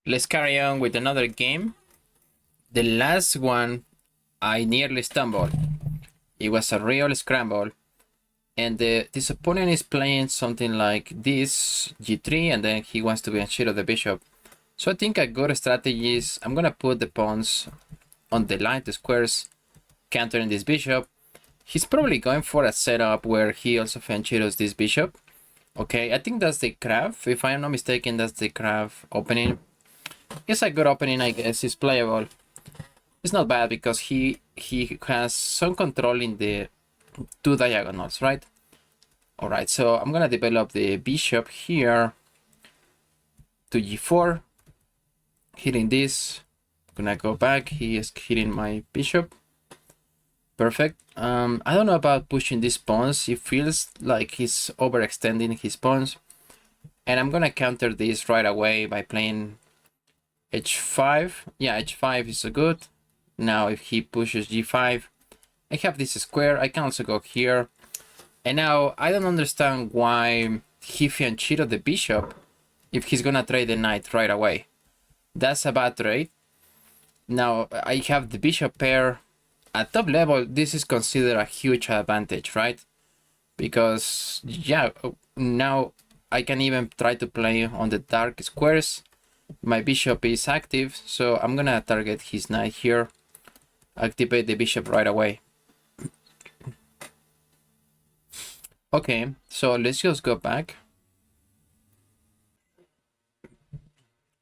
Let's carry on with another game. The last one, I nearly stumbled. It was a real scramble. And this opponent is playing something like this, g3, and then he wants to be on of the bishop. So I think a good strategy is I'm going to put the pawns on the line, the squares, countering this bishop. He's probably going for a setup where he also Fianchettos this bishop. Okay, I think that's the craft. If I am not mistaken, that's the craft opening. It's a good opening, I guess. It's playable. It's not bad because he has some control in the two diagonals, right? All right, so I'm gonna develop the bishop here to g4, hitting this. I'm gonna go back. He is hitting my bishop. Perfect. I don't know about pushing these pawns. It feels like he's overextending his pawns, and I'm gonna counter this right away by playing h5. Yeah, h5 is good. Now if he pushes g5, I have this square. I can also go here. And now I don't understand why he fianchettoed the bishop if he's gonna trade the knight right away. That's a bad trade. Now I have the bishop pair. At top level, this is considered a huge advantage, right? Because, yeah, now I can even try to play on the dark squares. My bishop is active, so I'm gonna target his knight here. Activate the bishop right away. Okay, so let's just go back.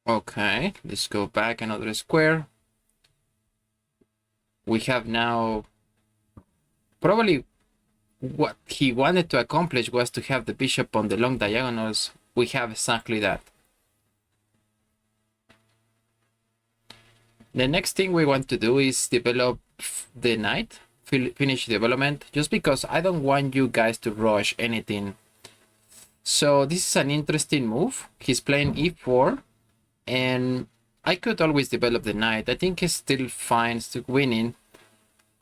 Okay, let's go back another square. We have now probably what he wanted to accomplish was to have the bishop on the long diagonals. We have exactly that. The next thing we want to do is develop the knight, finish development, just because I don't want you guys to rush anything. So this is an interesting move. He's playing e4, and I could always develop the knight. I think it's still fine, still winning.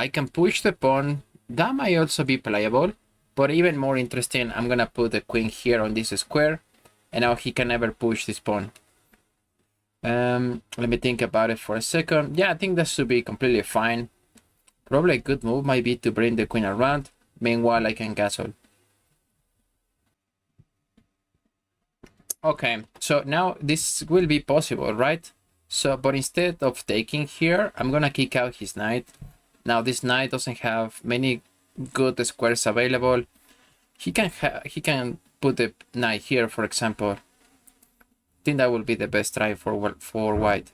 I can push the pawn. That might also be playable, but even more interesting, I'm gonna put the queen here on this square, and now he can never push this pawn. Let me think about it for a second. Yeah, I think that should be completely fine. Probably a good move might be to bring the queen around. Meanwhile, I can castle. Okay, so now this will be possible, right? So, but instead of taking here, I'm gonna kick out his knight. Now this knight doesn't have many good squares available. He can put the knight here, for example. I think that will be the best try for white.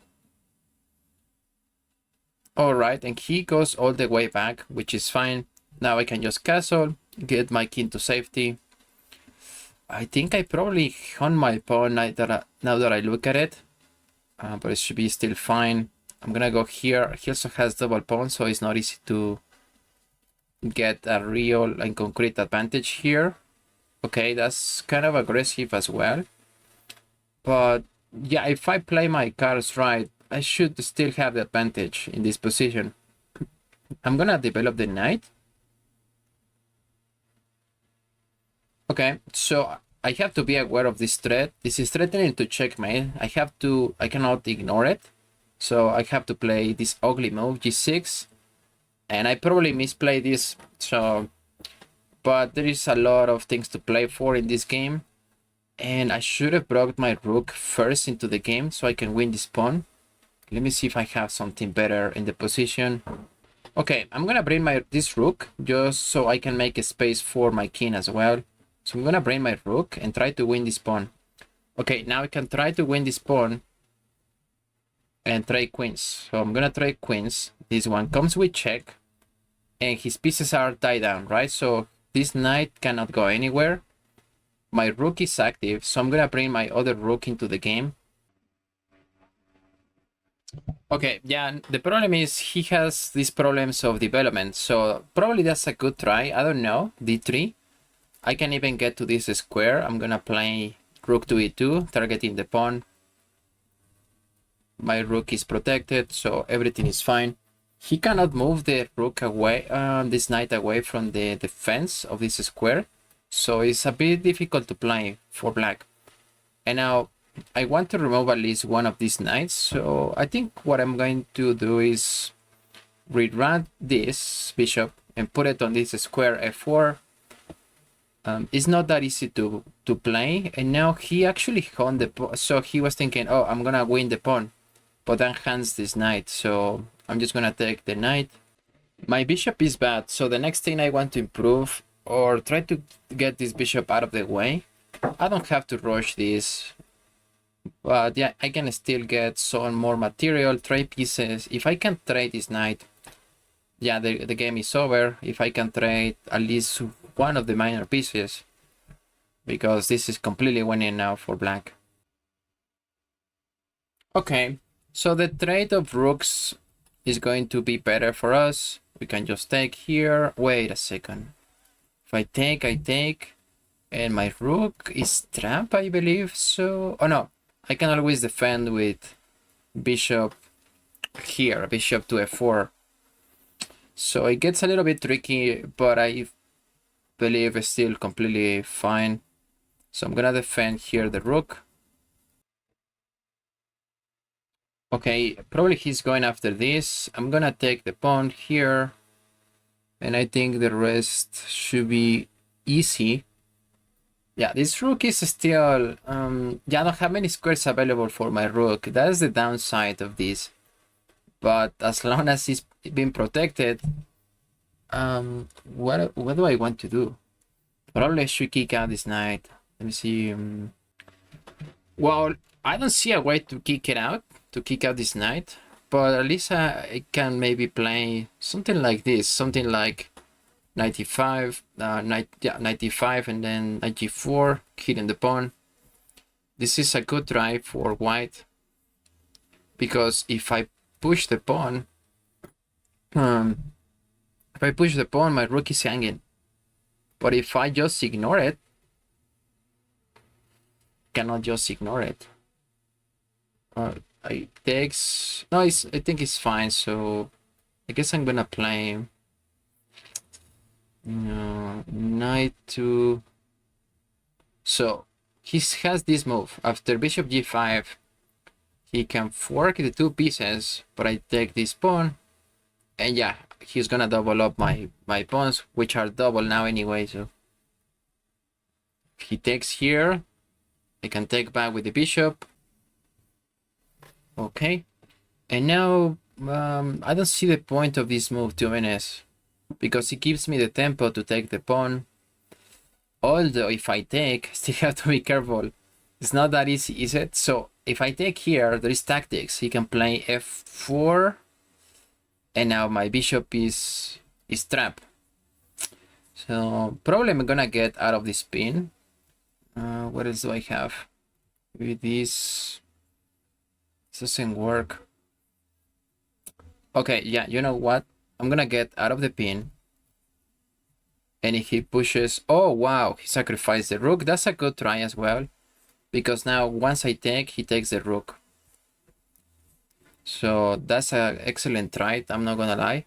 All right, and he goes all the way back, which is fine. Now I can just castle, get my king to safety. I think I probably hung my pawn now that I look at it, but it should be still fine. I'm gonna go here. He also has double pawn, so it's not easy to get a real and concrete advantage here. Okay, that's kind of aggressive as well. But yeah, if I play my cards right, I should still have the advantage in this position. I'm gonna develop the knight. Okay, so I have to be aware of this threat. This is threatening to checkmate. I cannot ignore it. So I have to play this ugly move, g6. And I probably misplay this, so... But there is a lot of things to play for in this game. And I should have brought my rook first into the game so I can win this pawn. Let me see if I have something better in the position. Okay, I'm gonna bring this rook just so I can make a space for my king as well. So I'm gonna bring my rook and try to win this pawn. Okay, now I can try to win this pawn and trade queens. So I'm gonna trade queens. This one comes with check, and his pieces are tied down, right? So this knight cannot go anywhere. My rook is active, so I'm gonna bring my other rook into the game. Okay, yeah, the problem is he has these problems of development, so probably that's a good try. I don't know, d3. I can even get to this square. I'm gonna play rook to e2, targeting the pawn. My rook is protected, so everything is fine. He cannot move the rook away, this knight away from the defense of this square. So it's a bit difficult to play for black. And now I want to remove at least one of these knights, so I think what I'm going to do is rerun this bishop and put it on this square f4. It's not that easy to play, and now he actually won the pawn, so he was thinking, oh, I'm gonna win the pawn, but then hands this knight, so I'm just gonna take the knight. My bishop is bad, so the next thing I want to improve or try to get this bishop out of the way. I don't have to rush this, but yeah, I can still get some more material, trade pieces. If I can trade this knight, yeah, the game is over. If I can trade at least one of the minor pieces, because this is completely winning now for black. Okay, so the trade of rooks is going to be better for us. We can just take here. Wait a second. If I take, and my rook is trapped, I believe. So, oh no, I can always defend with bishop here, bishop to f4. So it gets a little bit tricky, but I believe it's still completely fine. So I'm gonna defend here the rook. Okay, probably he's going after this. I'm gonna take the pawn here, and I think the rest should be easy. Yeah, this rook is still, yeah, I don't have many squares available for my rook. That's the downside of this. But as long as it's being protected, what do I want to do? Probably I should kick out this knight. Let me see. Well, I don't see a way to kick it out, to kick out this knight, but at least I can maybe play something like this, something like 95, 95, and then knight g4, hitting the pawn. This is a good try for white, because if I push the pawn, my rook is hanging. But if I just ignore it, cannot just ignore it. I takes, no, I think it's fine. So I guess I'm gonna play knight to. So he has this move after bishop g5. He can fork the two pieces, but I take this pawn, and yeah, he's gonna double up my pawns, which are double now anyway. So if he takes here, I can take back with the bishop. Okay, and now I don't see the point of this move, to be honest, because it gives me the tempo to take the pawn. Although if I take, still have to be careful. It's not that easy, is it? So if I take here, there is tactics. He can play f4, and now my bishop is trapped. So probably I'm gonna get out of this pin. What else do I have? With this doesn't work. Okay, yeah, you know what? I'm gonna get out of the pin. And if he pushes, oh wow, he sacrificed the rook. That's a good try as well, because now once I take, he takes the rook. So that's an excellent try, I'm not gonna lie.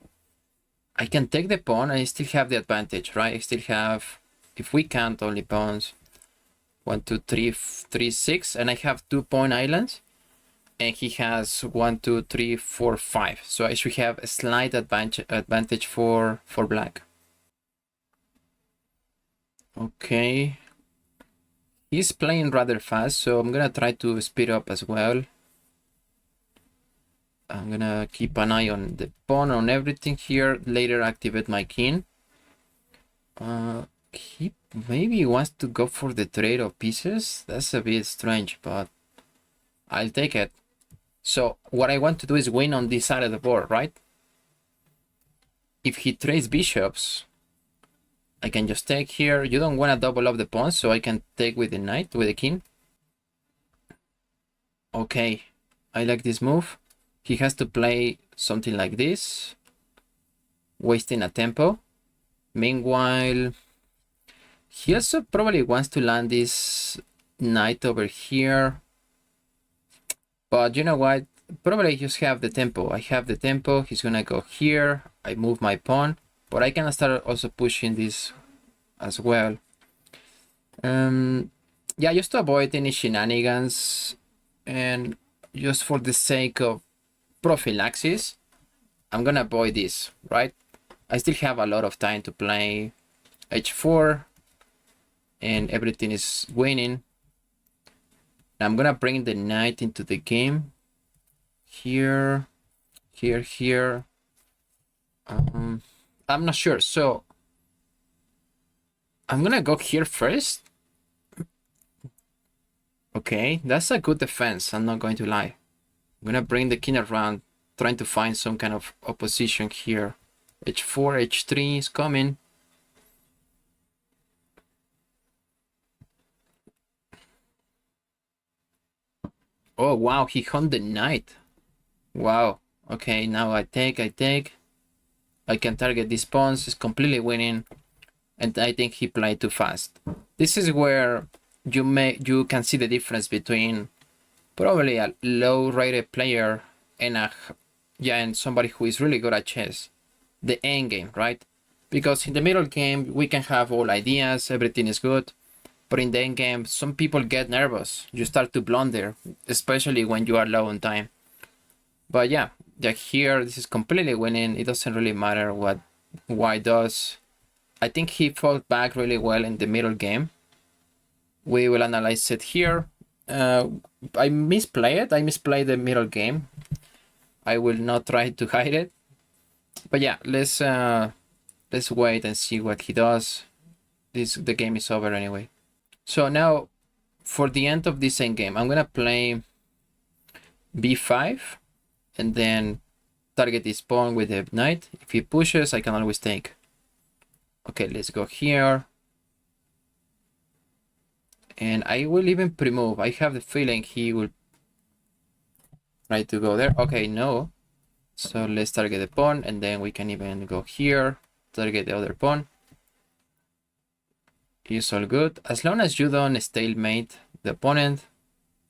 I can take the pawn and I still have the advantage, right? I still have, if we count only pawns, 1, 2, 3, 3, 6, and I have 2 pawn islands, and he has 1, 2, 3, 4, 5. So I should have a slight advantage for black. Okay, he's playing rather fast, so I'm gonna try to speed up as well. I'm gonna keep an eye on the pawn, on everything here. Later activate my king. He maybe wants to go for the trade of pieces. That's a bit strange, but I'll take it. So what I want to do is win on this side of the board, right? If he trades bishops, I can just take here. You don't want to double up the pawns, so I can take with the knight, with the king. Okay, I like this move. He has to play something like this, wasting a tempo. Meanwhile, he also probably wants to land this knight over here. But you know what? Probably just have the tempo. I have the tempo. He's gonna go here. I move my pawn, but I can start also pushing this as well. Yeah, just to avoid any shenanigans, and just for the sake of prophylaxis, I'm gonna avoid this, right? I still have a lot of time to play h4 and everything is winning. I'm gonna bring the knight into the game. Here. I'm not sure, so I'm gonna go here first. Okay, that's a good defense, I'm not going to lie. I'm gonna bring the king around, trying to find some kind of opposition here. h4, h3 is coming. Oh wow, he hung the knight. Wow. Okay, now I take. I can target this pawn, it's completely winning. And I think he played too fast. This is where you can see the difference between probably a low-rated player and and somebody who is really good at chess. The end game, right? Because in the middle game we can have all ideas, everything is good. But in the end game, some people get nervous. You start to blunder, especially when you are low on time. But yeah, here this is completely winning. It doesn't really matter what white does. I think he fought back really well in the middle game. We will analyze it here. I misplayed the middle game. I will not try to hide it. But yeah, let's wait and see what he does. The game is over anyway. So now, for the end of this endgame, I'm gonna play b5 and then target this pawn with the knight. If he pushes, I can always take. Okay, let's go here. And I will even pre-move. I have the feeling he will try to go there. Okay, no. So let's target the pawn and then we can even go here, target the other pawn. It's all good. As long as you don't stalemate the opponent,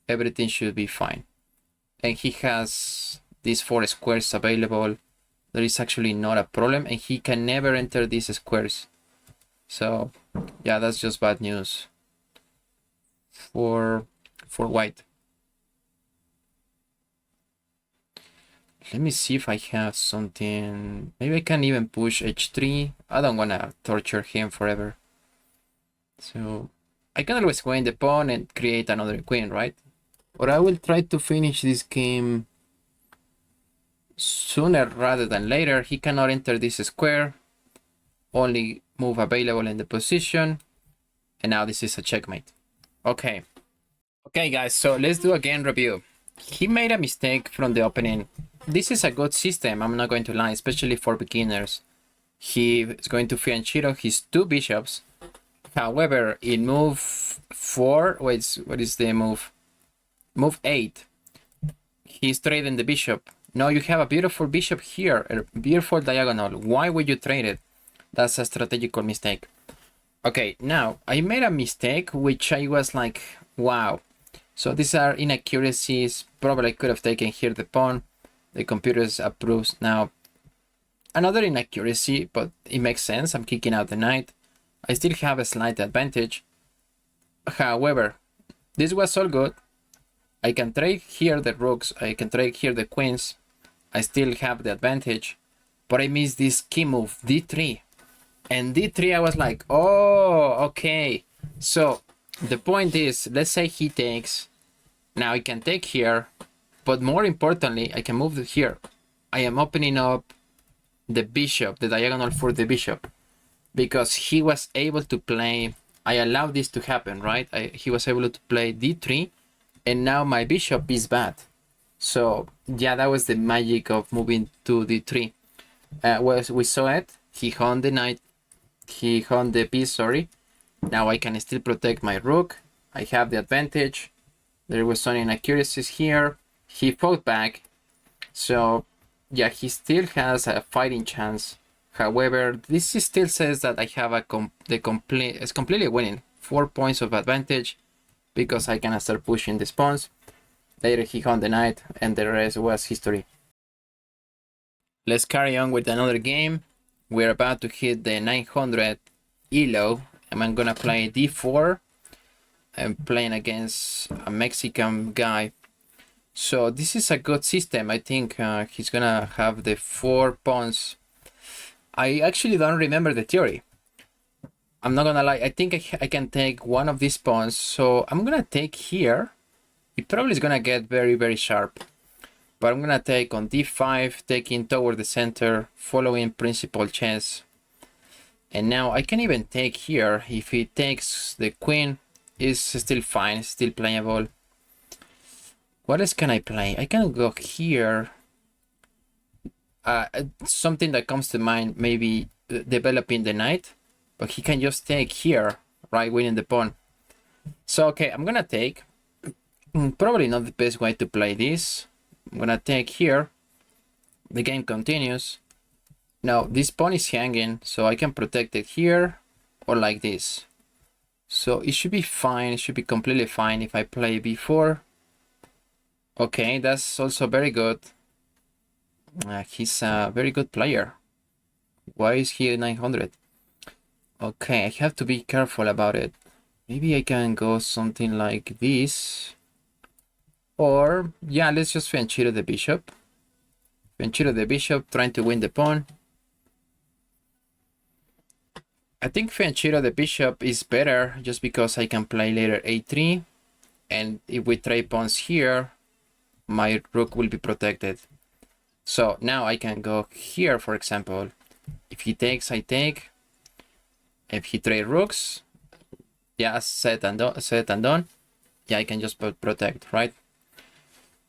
everything should be fine. And he has these 4 squares available. There is actually not a problem, and he can never enter these squares. So yeah, that's just bad news for white. Let me see if I have something. Maybe I can even push h3. I don't want to torture him forever. So I can always win the pawn and create another queen, right? Or I will try to finish this game sooner rather than later. He cannot enter this square. Only move available in the position. And now this is a checkmate. Okay. Okay, guys, so let's do a game review. He made a mistake from the opening. This is a good system, I'm not going to lie, especially for beginners. He is going to fianchetto his 2 bishops. However, in move 4, wait, what is the move? Move 8. He's trading the bishop. No, you have a beautiful bishop here, a beautiful diagonal. Why would you trade it? That's a strategical mistake. Okay, now I made a mistake which I was like, wow. So these are inaccuracies. Probably I could have taken here the pawn. The computer approves now. Another inaccuracy, but it makes sense. I'm kicking out the knight. I still have a slight advantage. However, this was all good. I can trade here the rooks. I can trade here the queens. I still have the advantage. But I missed this key move, d3. And d3, I was like, oh, okay. So the point is, let's say he takes. Now I can take here. But more importantly, I can move here. I am opening up the bishop, the diagonal for the bishop. Because he was able to play, I allowed this to happen, right? He was able to play d3, and now my bishop is bad. So yeah, that was the magic of moving to d3. Well, we saw it. He hung the knight, he hung the piece, sorry. Now I can still protect my rook. I have the advantage. There was some inaccuracies here. He fought back. So yeah, he still has a fighting chance. However, this still says that I have it's completely winning. 4 points of advantage because I can start pushing the pawns. Later he hung the knight and the rest was history. Let's carry on with another game. We're about to hit the 900 ELO and I'm gonna play d4. I'm playing against a Mexican guy. So this is a good system. I think he's gonna have the 4 pawns. I actually don't remember the theory. I'm not gonna lie. I think I can take one of these pawns. So I'm gonna take here. It probably is gonna get very, very sharp. But I'm gonna take on d5, taking toward the center, following principal chess. And now I can even take here. If he takes the queen, it's still fine, still playable. What else can I play? I can go here. Something that comes to mind, maybe developing the knight. But he can just take here, right, winning the pawn. So, okay, I'm gonna take. Probably not the best way to play this. I'm gonna take here. The game continues. Now, this pawn is hanging, so I can protect it here or like this. So it should be fine. It should be completely fine if I play b4. Okay, that's also very good. He's a very good player. Why is he 900? Okay, I have to be careful about it. Maybe I can go something like this. Or, yeah, let's just Fianchetto the bishop. Fianchetto the bishop, trying to win the pawn. I think Fianchetto the bishop is better just because I can play later a3. And if we trade pawns here, my rook will be protected. So now I can go here, for example. If he takes, I take. If he trade rooks, yeah, set and done. Yeah, I can just protect, right?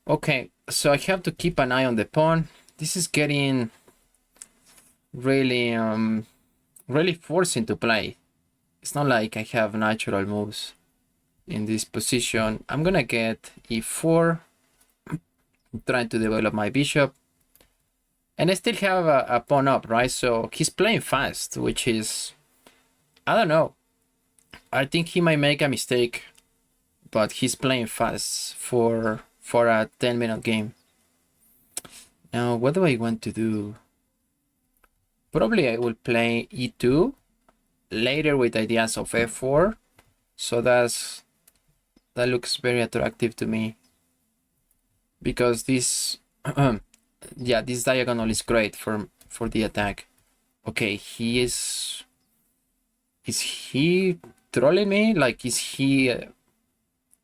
Okay, so I have to keep an eye on the pawn. This is getting really, really forcing to play. It's not like I have natural moves in this position. I'm gonna get e4, trying to develop my bishop. And I still have a pawn up, right? So he's playing fast, which is, I don't know. I think he might make a mistake, but he's playing fast for a 10-minute game. Now, what do I want to do? Probably I will play e2 later with ideas of f4. So that looks very attractive to me, because this yeah, this diagonal is great for the attack. Okay, is he trolling me? Like, is he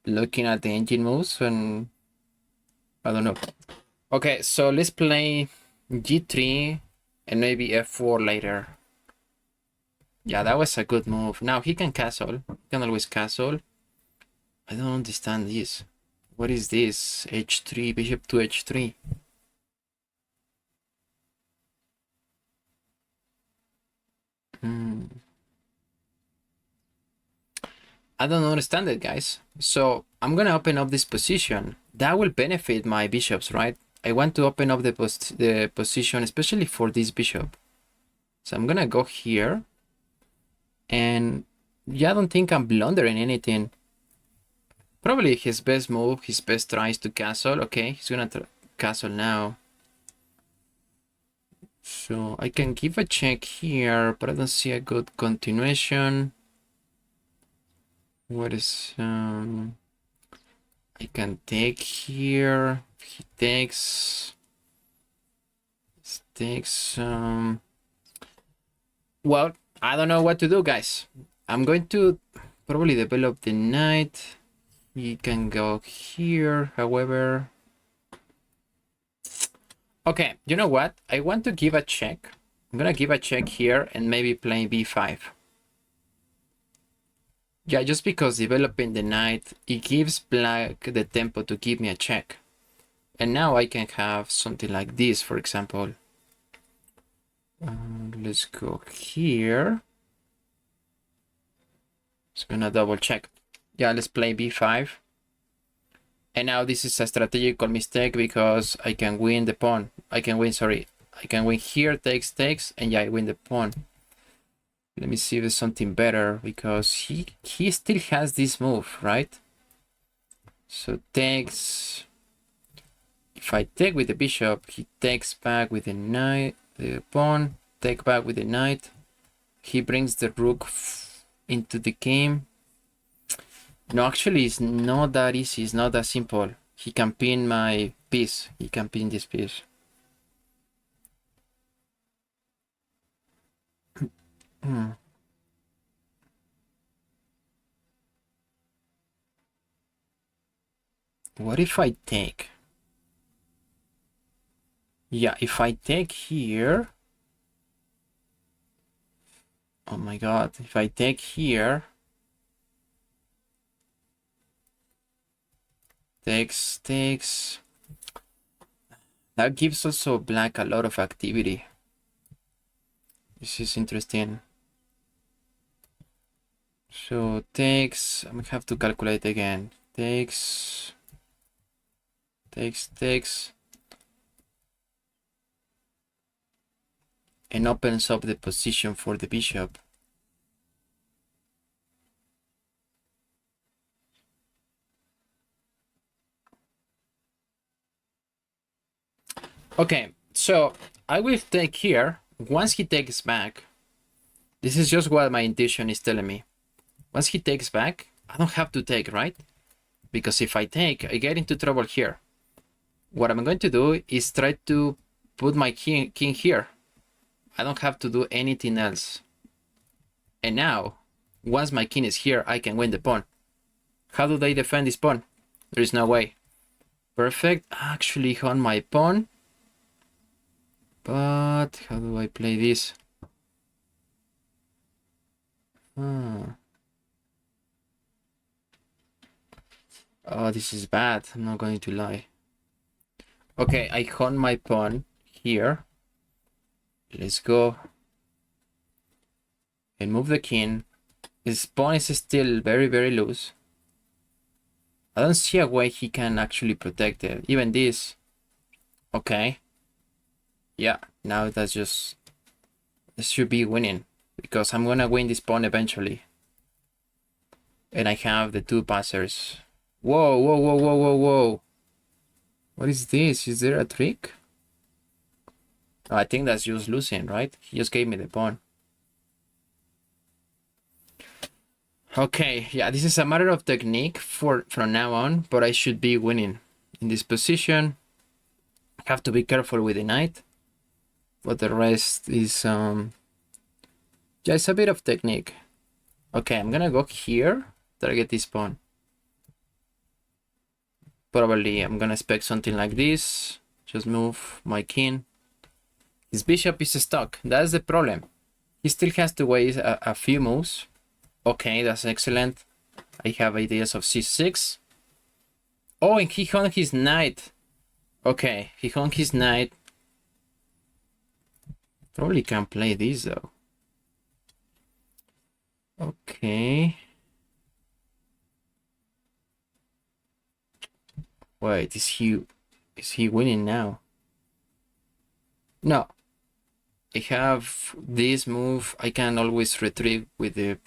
looking at the engine moves? And I don't know. Okay, so let's play g3 and maybe f4 later. Yeah, that was a good move. Now he can castle. He can always castle. I don't understand this. What is this? h3, bishop to h3. I don't understand it, guys. So I'm gonna open up this position. That will benefit my bishops, right? I want to open up the position, especially for this bishop. So I'm gonna go here. And yeah, I don't think I'm blundering anything. Probably his best move, his best try is to castle. Okay, he's gonna castle now. So I can give a check here, but I don't see a good continuation. What is I can take here. He takes well, I don't know what to do, guys. I'm going to probably develop the knight. He can go here, however. Okay, you know what? I want to give a check. I'm gonna give a check here and maybe play b5. Yeah, just because developing the knight, it gives black the tempo to give me a check. And now I can have something like this, for example. Let's go here. Just gonna double check. Yeah, let's play b5. And now this is a strategical mistake because I can win the pawn. I can win here, takes, and yeah, I win the pawn. Let me see if there's something better, because he still has this move, right? So takes. If I take with the bishop, he takes back with the knight, the pawn, take back with the knight. He brings the rook into the game. No, actually, it's not that easy. It's not that simple. He can pin my piece. He can pin this piece. What if I take? Yeah, if I take here. Oh my god, if I take here. Takes. That gives also black a lot of activity. This is interesting. So takes, I'm gonna have to calculate again. Takes. And opens up the position for the bishop. Okay, so I will take here. Once he takes back, this is just what my intuition is telling me. Once he takes back, I don't have to take, right? Because if I take, I get into trouble here. What I'm going to do is try to put my king here. I don't have to do anything else. And now, once my king is here, I can win the pawn. How do they defend this pawn? There is no way. Perfect. Actually, on my pawn. But how do I play this? Oh, this is bad. I'm not going to lie. Okay, I hone my pawn here. Let's go. And move the king. His pawn is still very, very loose. I don't see a way he can actually protect it. Even this. Okay. Yeah, now that's just... This should be winning. Because I'm gonna win this pawn eventually. And I have the two passers. Whoa, whoa, whoa, whoa, whoa, whoa. What is this? Is there a trick? Oh, I think that's just losing, right? He just gave me the pawn. Okay, yeah, this is a matter of technique from now on, but I should be winning in this position. I have to be careful with the knight, but the rest is yeah, it's a bit of technique. Okay, I'm gonna go here, target this pawn. Probably I'm gonna expect something like this. Just move my king. His bishop is stuck. That's the problem. He still has to wait a few moves. Okay, that's excellent. I have ideas of c6. Oh, and he hung his knight. Okay, he hung his knight. Probably can play this though. Okay. Wait, is he winning now? No. I have this move. I can always retrieve with the...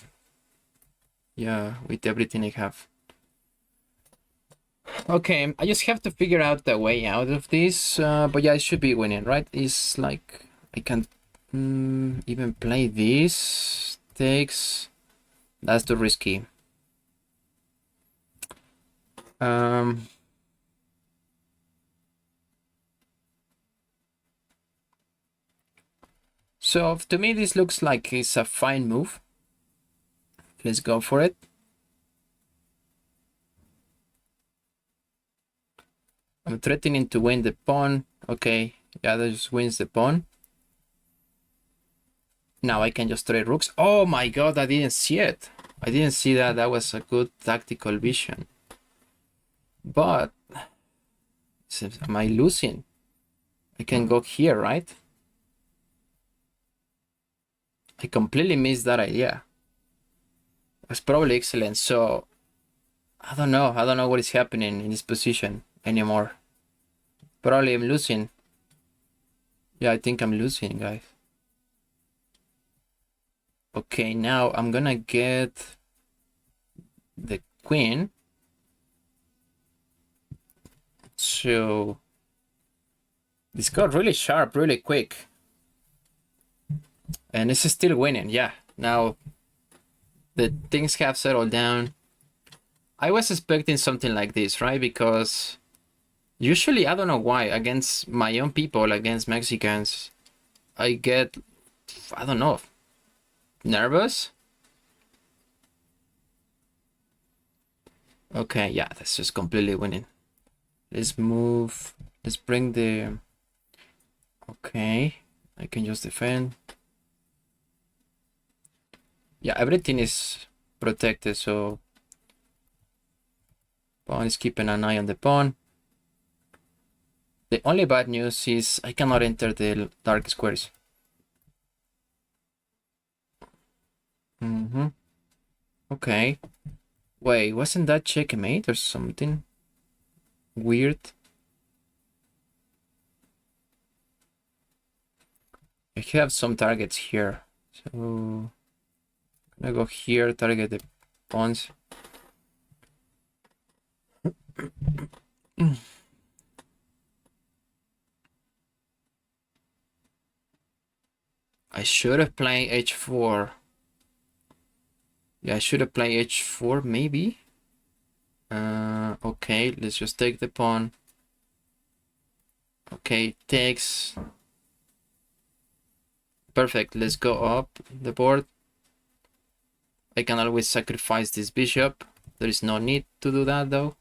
Yeah, with everything I have. Okay, I just have to figure out the way out of this. But yeah, I should be winning, right? It's like... I can even play this. Takes... That's too risky. So to me, this looks like it's a fine move. Let's go for it. I'm threatening to win the pawn. Okay, yeah, that just wins the pawn. Now I can just trade rooks. Oh my god, I didn't see it. I didn't see that. That was a good tactical vision. But am I losing? I can go here, right? I completely missed that idea. That's probably excellent. So I don't know. I don't know what is happening in this position anymore. Probably I'm losing. Yeah, I think I'm losing, guys. Okay, now I'm gonna get the queen. So this got really sharp, really quick. And this is still winning, yeah. Now the things have settled down. I was expecting something like this, right? Because Usually, I don't know why, against my own people, against Mexicans, I get, I don't know, nervous. Okay, yeah, that's just completely winning. Let's move. Let's bring the... Okay, I can just defend. Yeah, everything is protected, so... Pawn is keeping an eye on the pawn. The only bad news is I cannot enter the dark squares. Okay. Wait, wasn't that checkmate or something weird? I have some targets here. So I'm gonna go here, target the pawns. I should have played h4. Yeah, I should have played h4 maybe. Okay, let's just take the pawn. Okay, takes. Perfect, let's go up the board. I can always sacrifice this bishop. There is no need to do that though.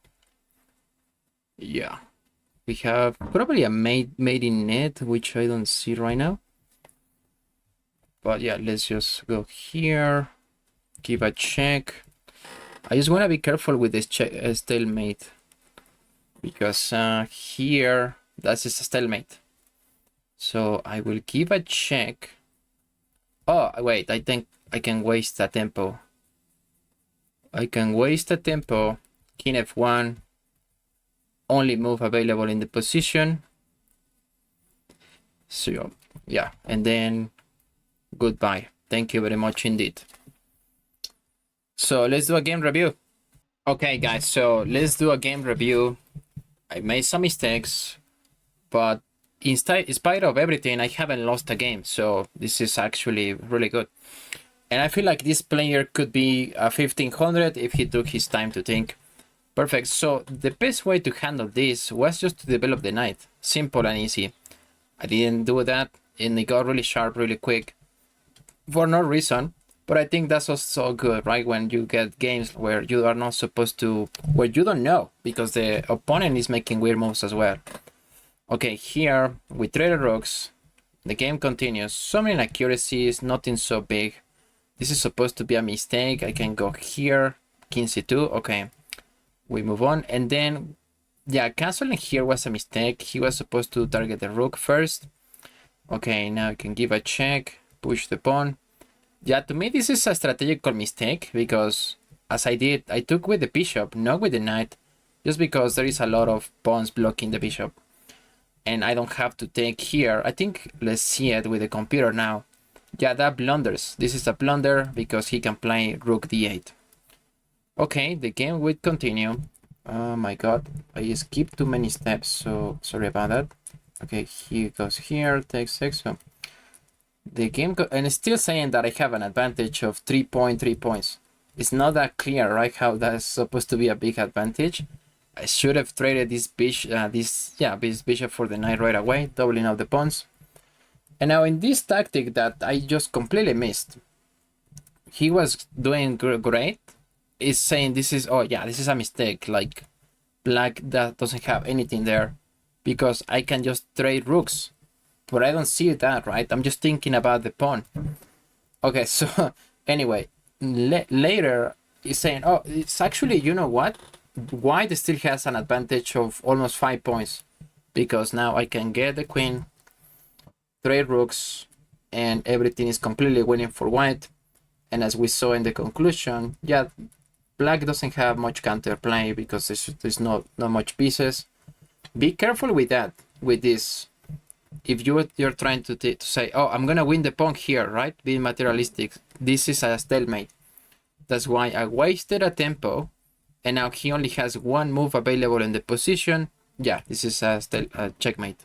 Yeah, we have probably a mate in net, which I don't see right now. But yeah, let's just go here, give a check. I just want to be careful with this stalemate, because here that's just a stalemate. So I will give a check. Oh wait, I think I can waste a tempo. I can waste a tempo. King f1, only move available in the position. So yeah, and then goodbye. Thank you very much indeed. So let's do a game review. Okay guys, so let's do a game review. I made some mistakes, but in spite of everything, I haven't lost a game, so this is actually really good. And I feel like this player could be a 1500 if he took his time to think. Perfect. So the best way to handle this was just to develop the knight. Simple and easy. I didn't do that, and it got really sharp really quick for no reason. But I think that's also good, right? When you get games where you are not supposed to, where you don't know, because the opponent is making weird moves as well. Okay, here we traded rooks. The game continues. So many inaccuracies, nothing so big. This is supposed to be a mistake. I can go here, king c2. Okay, we move on. And then, yeah, canceling here was a mistake. He was supposed to target the rook first. Okay, now I can give a check, push the pawn. Yeah, to me this is a strategical mistake, because as I did, I took with the bishop, not with the knight, just because there is a lot of pawns blocking the bishop. And I don't have to take here. I think let's see it with the computer now. Yeah, that blunders. This is a blunder because he can play rook d8. Okay, the game will continue. Oh my god, I skipped too many steps, so sorry about that. Okay, he goes here, takes 6. So the game and it's still saying that I have an advantage of 3.3 points. It's not that clear, right? How that's supposed to be a big advantage. I should have traded this bishop, this bishop for the knight right away, doubling up the pawns. And now in this tactic that I just completely missed, he was doing great. Is saying this is, oh yeah, this is a mistake. Like black that doesn't have anything there, because I can just trade rooks. But I don't see that, right? I'm just thinking about the pawn. Okay, so anyway, later he's saying, oh, it's actually, you know what? White still has an advantage of almost 5 points, because now I can get the queen, trade rooks, and everything is completely winning for white. And as we saw in the conclusion, yeah, black doesn't have much counterplay because there's not much pieces. Be careful with that, with this. If you're trying to say, oh, I'm gonna win the pawn here, right? Being materialistic, this is a stalemate. That's why I wasted a tempo, and now he only has one move available in the position. Yeah, this is a checkmate.